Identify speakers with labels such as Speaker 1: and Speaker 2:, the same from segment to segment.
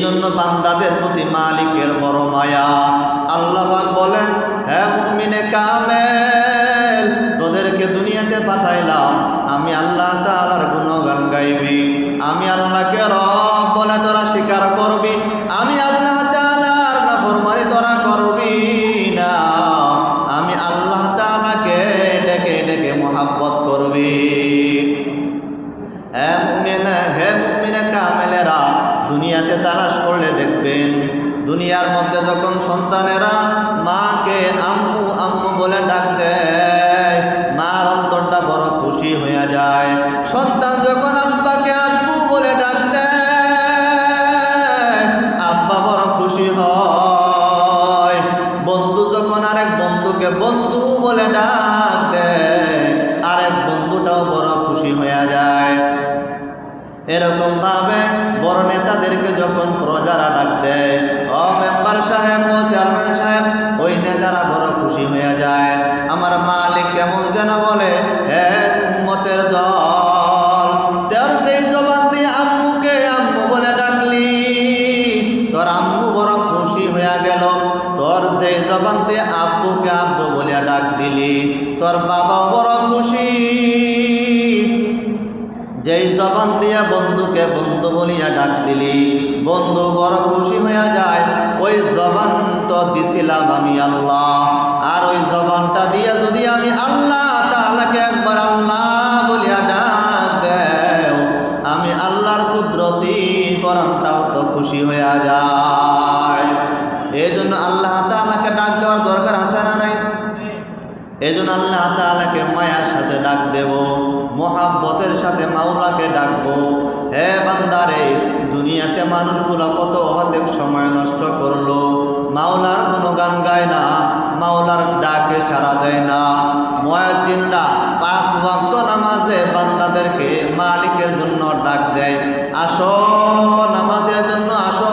Speaker 1: জন্য বান্দাদের প্রতি মালিকের বড় মায়া। আল্লাহ পাক বলেন, হে মুমিনে কামেল, তোদেরকে দুনিয়াতে পাঠাইলাম, আমি আল্লাহ তাআলার গুণগান গাইবি, আমি আল্লাহকে রব বলে তোরা স্বীকার করবি, আমি আল্লাহ তাআলার নাফরমানি তোরা করবি না, আমি আল্লাহ তাআলাকে ডেকে ডেকে মোহাব্বত করবি। হে মুমিনে কামেলেরা, দুনিয়াতে তালাশ করলে দেখবেন, দুনিয়ার মধ্যে যখন সন্তানেরা মাকে আম্মু আম্মু বলে ডাক দেয়, মার অন্তরটা বড় খুশি হয়ে যায়। সন্তান যখন আব্বাকে আব্বু বলে ডাক দেয়, আব্বা বড় খুশি হয়। বন্ধু যখন আরেক বন্ধুকে বন্ধু বলে ডাক দেয়, আরেক বন্ধুটাও বড় খুশি হয়ে যায়। এরকম ভাবে বড় নেতাদেরকে যখন প্রজারা ডাক দেয়, ও মেম্বার সাহেব, ও চেয়ারম্যান সাহেব, ওই নেতারা বড় খুশি হয়ে যায়। আমার মালিক কেমন যেন বলে, হে উম্মতের দল, তোর সেই জবান দিয়ে আম্মুকে আম্মু বলে ডাকলি, তোর আম্মু বড় খুশি হয়ে গেল। তোর সেই জবান দিয়ে আব্বুকে আব্বু বলে ডাক দিলি, তোর বাবাও বড় খুশি। যেই জবান দিয়া বন্ধুকে বন্ধু বলিয়া ডাক দিলি, বন্ধু বড় খুশি হইয়া যায়। ওই জবান তো দিছিলাম আমি আল্লাহ, আর ওই জবানটা দিয়া যদি আমি আল্লাহ তাআলাকে একবার আল্লাহ বলিয়া ডাক দেও, আমি আল্লাহর কুদরতি পরানটাও তো খুশি হইয়া যায়। এই জন্য আল্লাহ তাআলাকে ডাক দেওয়ার দরকার আছে না নাই? এই জন্য আল্লাহ তাআলাকে মায়ার সাথে ডাক দেব, মোহাব্বতের সাথে মাওলাকে ডাকবো। হে বান্দারে, দুনিয়াতে মানুষগুলো কত অর্ধেক সময় নষ্ট করলো, মাওলার গুণগান গায় না, মাওলার ডাকে সাড়া দেয় না। মুয়াজ্জিনরা 5 ওয়াক্ত নামাজে বান্দাদেরকে মালিকের জন্য ডাক দেয়, আসো নামাজের জন্য আসো,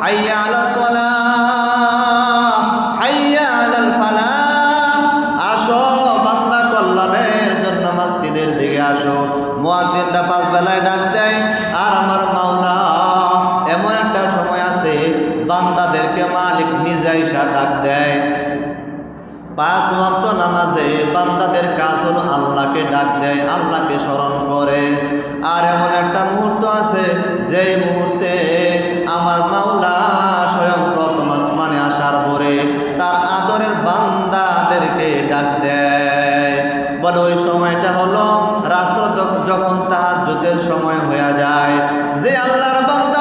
Speaker 1: হাইয়া আলাস সালাহ, হাইয়া আলাল ফালাহ, আসো বান্দা কল্যাণের জন্য মসজিদের দিকে আসো। মুয়াজ্জিনরা 5 বেলায় ডাক দেয়, আর আমার মাওলা এমন একটা সময় আছে বান্দাদেরকে মালিক নিজে আইসা ডাক দেয়। 5 ওয়াক্ত নামাজে বান্দাদের কাজ হলো আল্লাহকে ডাক দেয়, আল্লাহকে স্মরণ করে। আর এমন একটা মুহূর্ত আছে যেই মুহূর্তে আমার মাওলা স্বয়ং প্রথম আসমানে আসার পরে তার আদরের বান্দাদেরকে ডাক দেয়। বলে ওই সময়টা হলো রাত্র যখন তাহাজ্জুদের সময় হয়ে যায়, যে আল্লাহর বান্দা